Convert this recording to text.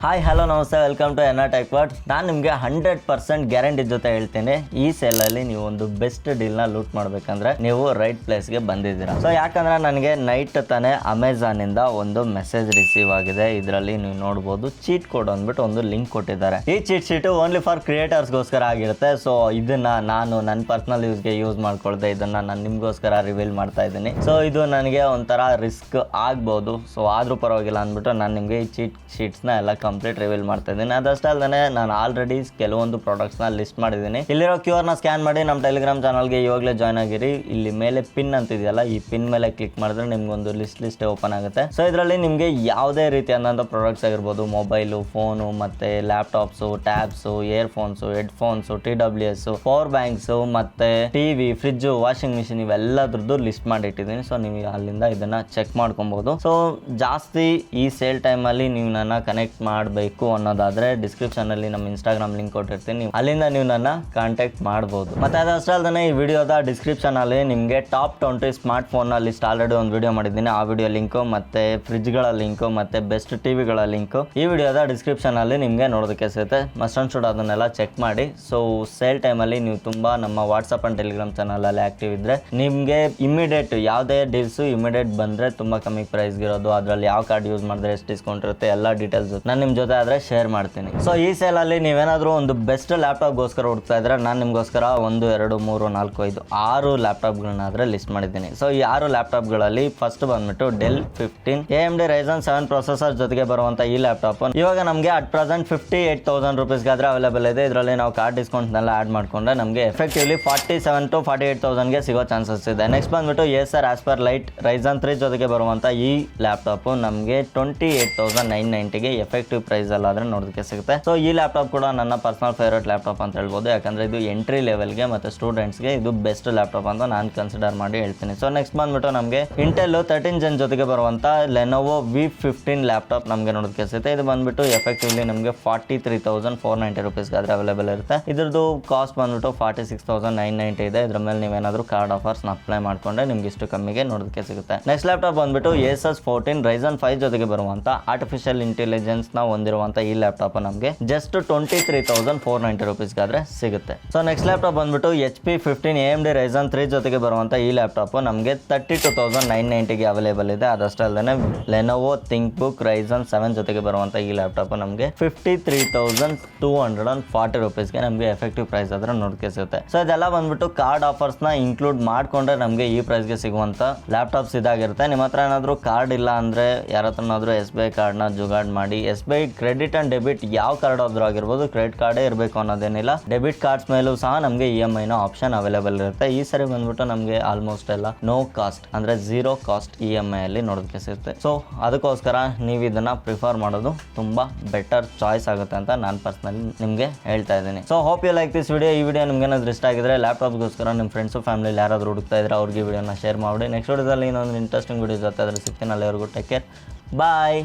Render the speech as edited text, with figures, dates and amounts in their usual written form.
Hi hello ನಮಸ್ತೆ, welcome to N tech word. ನಾನು ನಿಮಗೆ 100% ಗ್ಯಾರಂಟಿ ಜೊತೆ ಹೇಳ್ತೀನಿ, ಈ ಸೇಲಲ್ಲಿ ನೀವು ಒಂದು ಬೆಸ್ಟ್ ಡೀಲ್ನ ಲೂಟ್ ಮಾಡಬೇಕಂದ್ರೆ ನೀವು ರೈಟ್ ಪ್ಲೇಸ್ಗೆ ಬಂದಿದ್ದೀರಾ. ಸೊ ಯಾಕಂದರೆ ನನಗೆ ನೈಟ್ ತಾನೇ ಅಮೆಝಾನಿಂದ ಒಂದು ಮೆಸೇಜ್ ರಿಸೀವ್ ಆಗಿದೆ. ಇದರಲ್ಲಿ ನೀವು ನೋಡ್ಬೋದು ಚೀಟ್ ಕೋಡ್ ಅಂದ್ಬಿಟ್ಟು ಒಂದು ಲಿಂಕ್ ಕೊಟ್ಟಿದ್ದಾರೆ. ಈ ಚೀಟ್ ಶೀಟು ಓನ್ಲಿ ಫಾರ್ ಕ್ರಿಯೇಟರ್ಸ್ಗೋಸ್ಕರ ಆಗಿರುತ್ತೆ. ಸೊ ಇದನ್ನು ನಾನು ನನ್ನ ಪರ್ಸ್ನಲ್ ಯೂಸ್ಗೆ ಯೂಸ್ ಮಾಡ್ಕೊಳ್ದೆ ಇದನ್ನು ನಾನು ನಿಮಗೋಸ್ಕರ ರಿವೀಲ್ ಮಾಡ್ತಾ ಇದ್ದೀನಿ. ಸೊ ಇದು ನನಗೆ ಒಂಥರ ರಿಸ್ಕ್ ಆಗ್ಬೋದು, ಸೊ ಆದರೂ ಪರವಾಗಿಲ್ಲ ಅಂದ್ಬಿಟ್ಟು ನಾನು ನಿಮಗೆ ಈ ಚೀಟ್ ಶೀಟ್ಸ್ನ ಎಲ್ಲ ಕಂಪ್ಲೀಟ್ ರಿವೀಲ್ ಮಾಡ್ತಾ ಇದ್ದೀನಿ. ಅದಷ್ಟೇ ಅಲ್ಲದೆ ನಾನು ಆಲ್ರೆಡಿ ಕೆಲವೊಂದು ಪ್ರಾಡಕ್ಟ್ಸ್ನ ಲಿಸ್ಟ್ ಮಾಡಿದ್ದೀನಿ. ಇಲ್ಲಿರೋ QR ಸ್ಕ್ಯಾನ್ ಮಾಡಿ ನಮ್ಮ ಟೆಲಿಗ್ರಾಮ್ ಚಾನಲ್ಗೆ ಇವಾಗಲೇ ಜಾಯ್ನ್ ಆಗಿರಿ. ಇಲ್ಲಿ ಮೇಲೆ ಪಿನ್ ಅಂತಿದೆಯಲ್ಲ, ಈ ಪಿನ್ ಮೇಲೆ ಕ್ಲಿಕ್ ಮಾಡಿದ್ರೆ ನಿಮ್ಗೊಂದು ಲಿಸ್ಟ್ ಓಪನ್ ಆಗುತ್ತೆ. ಸೊ ಇದರಲ್ಲಿ ನಿಮಗೆ ಯಾವುದೇ ರೀತಿಯಾದಂಥ ಪ್ರಾಡಕ್ಟ್ಸ್ ಆಗಿರ್ಬೋದು, ಮೊಬೈಲು, ಫೋನು, ಮತ್ತು laptops, tabs, earphones, headphones, TWS, power banks, ಮತ್ತು TV, ಫ್ರಿಜ್ಜು, ವಾಷಿಂಗ್ ಮಿಷಿನ್ ಇವೆಲ್ಲದ್ರದ್ದು ಲಿಸ್ಟ್ ಮಾಡಿಟ್ಟಿದ್ದೀನಿ. ಸೊ ನೀವು ಅಲ್ಲಿಂದ ಇದನ್ನು ಚೆಕ್ ಮಾಡ್ಕೊಬೋದು. ಸೊ ಜಾಸ್ತಿ ಈ ಸೇಲ್ ಟೈಮಲ್ಲಿ ನೀವು ನನ್ನ ಕನೆಕ್ಟ್ ಮಾಡಬೇಕು ಅನ್ನೋದಾದರೆ ಡಿಸ್ಕ್ರಿಪ್ಷನಲ್ಲಿ ನಮ್ಮ ಇನ್ಸ್ಟಾಗ್ರಾಮ್ ಲಿಂಕ್ ಕೊಟ್ಟಿರ್ತೀನಿ, ನೀವು ಅಲ್ಲಿಂದ ನೀವು ನನ್ನ ಕಾಂಟ್ಯಾಕ್ಟ್ ಮಾಡ್ಬೋದು. ಮತ್ತು ಅದಷ್ಟೇ ಅಲ್ಲದೆ ಈ ವಿಡಿಯೋದ ಡಿಸ್ಕ್ರಿಪ್ಷನಲ್ಲಿ ನಿಮಗೆ ಟಾಪ್ 20 ಸ್ಮಾರ್ಟ್ ಫೋನ್ನ ಲಿಸ್ಟ್ ಆಲ್ರೆಡಿ ಒಂದು ವಿಡಿಯೋ ಮಾಡಿದ್ದೀನಿ. ಆ ವಿಡಿಯೋ ಲಿಂಕು ಮತ್ತು ಫ್ರಿಜ್ಗಳ ಲಿಂಕು ಮತ್ತು ಬೆಸ್ಟ್ TVಗಳ ಲಿಂಕು ಈ ವಿಡಿಯೋದ ಡಿಸ್ಕ್ರಿಪ್ಷನಲ್ಲಿ ನಿಮಗೆ ನೋಡೋದಕ್ಕೆ ಸಿಗುತ್ತೆ. ಮಸ್ಟ್ ಅಂಡ್ ಶುಡ್ ಅದನ್ನೆಲ್ಲ ಚೆಕ್ ಮಾಡಿ. ಸೊ ಸೇಲ್ ಟೈಮಲ್ಲಿ ನೀವು ತುಂಬ ನಮ್ಮ ವಾಟ್ಸಪ್ ಆ್ಯಂಡ್ ಟೆಲಿಗ್ರಾಮ್ ಚಾನಲಲ್ಲಿ ಆ್ಯಕ್ಟಿವ್ ಇದ್ದರೆ ನಿಮಗೆ ಇಮಿಡಿಯೇಟ್ ಯಾವುದೇ ಡೀಲ್ಸು ಇಮಿಡಿಯೇಟ್ ಬಂದರೆ ತುಂಬ ಕಮ್ಮಿ ಪ್ರೈಸ್ಗಿರೋದು, ಅದರಲ್ಲಿ ಯಾವ ಕಾರ್ಡ್ ಯೂಸ್ ಮಾಡಿದ್ರೆ ಎಷ್ಟು ಡಿಸ್ಕೌಂಟ್ ಇರುತ್ತೆ ಎಲ್ಲ ಡೀಟೇಲ್ಸ್ ನಾನು ನಿಮ್ಮ ಜೊತೆ ಆದರೆ ಶೇರ್ ಮಾಡ್ತೀನಿ. ಸೊ ಈ ಸೇಲಲ್ಲಿ ನೀವೇನಾದರೂ ಒಂದು ಬೆಸ್ಟ್ ಲ್ಯಾಪ್ಟಾಪ್ಗೋಸ್ಕರ ಹುಡುಕ್ತಾ ಇದ್ರೆ ನಾನು ನಿಮಗೋಸ್ಕರ 1, 2, 3, 4, 5, 6 ಲ್ಯಾಪ್ಟಾಪ್ಗಳನ್ನಾದರೆ ಲಿಸ್ಟ್ ಮಾಡಿದ್ದೀನಿ. ಸೊ ಈ 6 ಲ್ಯಾಪ್ಟಾಪ್ಗಳಲ್ಲಿ ಫಸ್ಟ್ ಬಂದ್ಬಿಟ್ಟು ಡೆಲ್ 15 AMD Ryzen 7 ಪ್ರೊಸೆಸರ್ ಜೊತೆಗೆ ಬರುವಂಥ ಈ ಲ್ಯಾಪ್ಟಾಪ್ ಇವಾಗ ನಮಗೆ ಅಟ್ ಪ್ರೆಸೆಂಟ್ 58,000 ರೂಪೀಸ್ಗಾದರೆ ಅವೈಲೇಬಲ್ ಇದೆ. ಇದರಲ್ಲಿ ನಾವು ಕಾರ್ಡ್ ಡಿಸ್ಕೌಂಟ್ನೆಲ್ಲ ಆ್ಯಡ್ ಮಾಡಿಕೊಂಡ್ರೆ ನಮಗೆ ಎಫೆಕ್ಟಿವ್ಲಿ 47,000 to 48,000ಗೆ ಸಿಗೋ ಚಾನ್ಸಸ್ ಇದೆ. ನೆಕ್ಸ್ಟ್ ಬಂದ್ಬಿಟ್ಟು Acer Aspire Lite Ryzen 3 ಜೊತೆಗೆ ಬರುವಂಥ ಈ ಲ್ಯಾಪ್ಟಾಪು ನಮಗೆ 28,990ಗೆ ಎಫೆಕ್ಟಿವ್ ಪ್ರೈಸ್ ಅಲ್ಲಾದರೆ ನೋಡೋದಕ್ಕೆ ಸಿಗುತ್ತೆ. ಸೊ ಈ ಲ್ಯಾಪ್ಟಾಪ್ ಕೂಡ ನನ್ನ ಪರ್ಸನಲ್ ಫೇವ್ರೇಟ್ ಲ್ಯಾಪ್ಟಾಪ್ ಅಂತ ಹೇಳ್ಬೋದು, ಯಾಕಂದರೆ ಇದು ಎಂಟ್ರಿ ಲೆವೆಲ್ಗೆ ಮತ್ತು ಸ್ಟೂಡೆಂಟ್ಸ್ಗೆ ಇದು ಬೆಸ್ಟ್ ಲ್ಯಾಪ್ಟಾಪ್ ಅಂತ ನಾನು ಕನ್ಸಿಡರ್ ಮಾಡಿ ಹೇಳ್ತೀನಿ. ಸೊ ನೆಕ್ಸ್ಟ್ ಬಂದ್ಬಿಟ್ಟು ನಮಗೆ ಇಂಟೆಲ್ 13 Gen ಜೊತೆಗೆ ಬರುವಂಥ Lenovo V15 ಲ್ಯಾಪ್ಟಾಪ್ ನಮಗೆ ನೋಡೋದಕ್ಕೆ ಸಿಗುತ್ತೆ. ಇದು ಬಂದ್ಬಿಟ್ಟು ಎಫೆಕ್ಟಿವ್ಲಿ ನಮಗೆ 43,490 ರೂಪೀಸ್ಗಾದರೆ ಅವೈಲೇಬಲ್ ಇರುತ್ತೆ. ಇದ್ರದ್ದು ಕಾಸ್ಟ್ ಬಂದ್ಬಿಟ್ಟು 46,990 ಇದೆ. ಇದ್ರ ಮೇಲೆ ನೀವೇನಾದರೂ ಕಾರ್ಡ್ ಆಫರ್ಸ್ನ ಅಪ್ಲೈ ಮಾಡಿಕೊಂಡ್ರೆ ನಿಮ್ಗೆ ಇಷ್ಟು ಕಮ್ಮಿಗೆ ನೋಡೋದಕ್ಕೆ ಸಿಗುತ್ತೆ. ನೆಕ್ಸ್ಟ್ ಲ್ಯಾಪ್ಟಾಪ್ ಬಂದ್ಬಿಟ್ಟು Asus 14 Ryzen 5 ಜೊತೆಗೆ ಬರುವಂಥ ಆರ್ಟಿಫಿಷಿಯಲ್ ಇಂಟೆಲಿಜೆನ್ಸ್ನ ಹೊಂದಿರುವಂಥ ಈ ಲ್ಯಾಪ್ಟಾಪ್ ನಮಗೆ ಜಸ್ಟ್ 23,490 ರೂಪೀಸ್ಗಾದರೆ ಸಿಗುತ್ತೆ. ಸೊ ನೆಕ್ಸ್ಟ್ ಲ್ಯಾಪ್ಟಾಪ್ ಬಂದ್ಬಿಟ್ಟು HP 15 AMD Ryzen 3 ಜೊತೆಗೆ ಬರುವಂಥ ಈ ಲ್ಯಾಪ್ಟಾಪ್ ನಮಗೆ 32,990ಗೆ ಅವೈಲೇಬಲ್ ಇದೆ. ಅದಷ್ಟೇ ಅಲ್ಲದೆ Lenovo ThinkBook Ryzen 7 ಜೊತೆಗೆ ಬರುವಂಥ ಈ ಲ್ಯಾಪ್ಟಾಪ್ ನಮಗೆ 53,240 ರೂಪೀಸ್ಗೆ ನಮಗೆ ಎಫೆಕ್ಟಿವ್ ಪ್ರೈಸ್ ಆದರೆ ನೋಡೋಕ್ಕೆ ಸಿಗುತ್ತೆ. ಸೊ ಇದೆಲ್ಲ ಬಂದ್ಬಿಟ್ಟು ಕಾರ್ಡ್ ಆಫರ್ಸ್ನ ಇನ್ಕ್ಲೂಡ್ ಮಾಡಿಕೊಂಡ್ರೆ ನಮಗೆ ಈ ಪ್ರೈಸ್ಗೆ ಸಿಗುವಂಥ ಲ್ಯಾಪ್ಟಾಪ್ಸ್ ಇದಾಗಿರುತ್ತೆ. ನಿಮ್ಮ ಹತ್ರ ಏನಾದರೂ ಕಾರ್ಡ್ ಇಲ್ಲ ಅಂದರೆ ಯಾರ ಹತ್ರನಾದರೂ SBI ಕಾರ್ಡ್ನ ಜುಗಾಡ್ ಮಾಡಿ, SBI ಕ್ರೆಡಿಟ್ ಆ್ಯಂಡ್ ಡೆಬಿಟ್ ಯಾವ ಕಾರ್ಡ್ ಆದರೂ ಆಗಿರ್ಬೋದು, ಕ್ರೆಡಿಟ್ ಕಾರ್ಡೇ ಇರಬೇಕು ಅನ್ನೋದೇನಿಲ್ಲ. ಡೆಬಿಟ್ ಕಾರ್ಡ್ಸ್ ಮೇಲೂ ಸಹ ನಮಗೆ EMIನ ಆಪ್ಷನ್ ಅವೈಲೇಬಲ್ ಇರುತ್ತೆ. ಈ ಸರಿ ಬಂದ್ಬಿಟ್ಟು ನಮಗೆ ಆಲ್ಮೋಸ್ಟ್ ಎಲ್ಲ ನೋ ಕಾಸ್ಟ್ ಅಂದರೆ 0 ಕಾಸ್ಟ್ EMI ಅಲ್ಲಿ ನೋಡೋದಕ್ಕೆ ಸಿಗುತ್ತೆ. ಸೊ ಅದಕ್ಕೋಸ್ಕರ ನೀವು ಇದನ್ನು ಪ್ರಿಫರ್ ಮಾಡೋದು ತುಂಬ ಬೆಟರ್ ಚಾಯ್ಸ್ ಆಗುತ್ತೆ ಅಂತ ನಾನು ಪರ್ಸ್ನಲಿ ನಿಮಗೆ ಹೇಳ್ತಾ ಇದ್ದೀನಿ. So hope you like this video. ಈ ವಿಡಿಯೋ ನಿಮ್ಗೆ ಏನಾದರೂ ಇಷ್ಟ ಆಗಿದ್ರೆ ಲ್ಯಾಪ್ಟಾಪ್ಗೋಸ್ಕರ ನಿಮ್ಮ ಫ್ರೆಂಡ್ಸು ಫ್ಯಾಮಿಲಿ ಯಾರಾದರೂ ಹುಡುಕ್ತಾ ಇದ್ರೆ ಅವ್ರಿಗೆ ವಿಡಿಯೋನ ಶೇರ್ ಮಾಡಿ. ನೆಕ್ಸ್ಟ್ ವಿಡಿಯೋದಲ್ಲಿ ಇನ್ನೊಂದು ಇಂಟ್ರೆಸ್ಟಿಂಗ್ ವಿಡಿಯೋ ಜೊತೆ ಅದ್ರ ಸಿಗ್ತೀನಿ. ಅಲ್ಲಿವರೆಗೂ ಟೇಕ್ ಕೇರ್, ಬಾಯ್.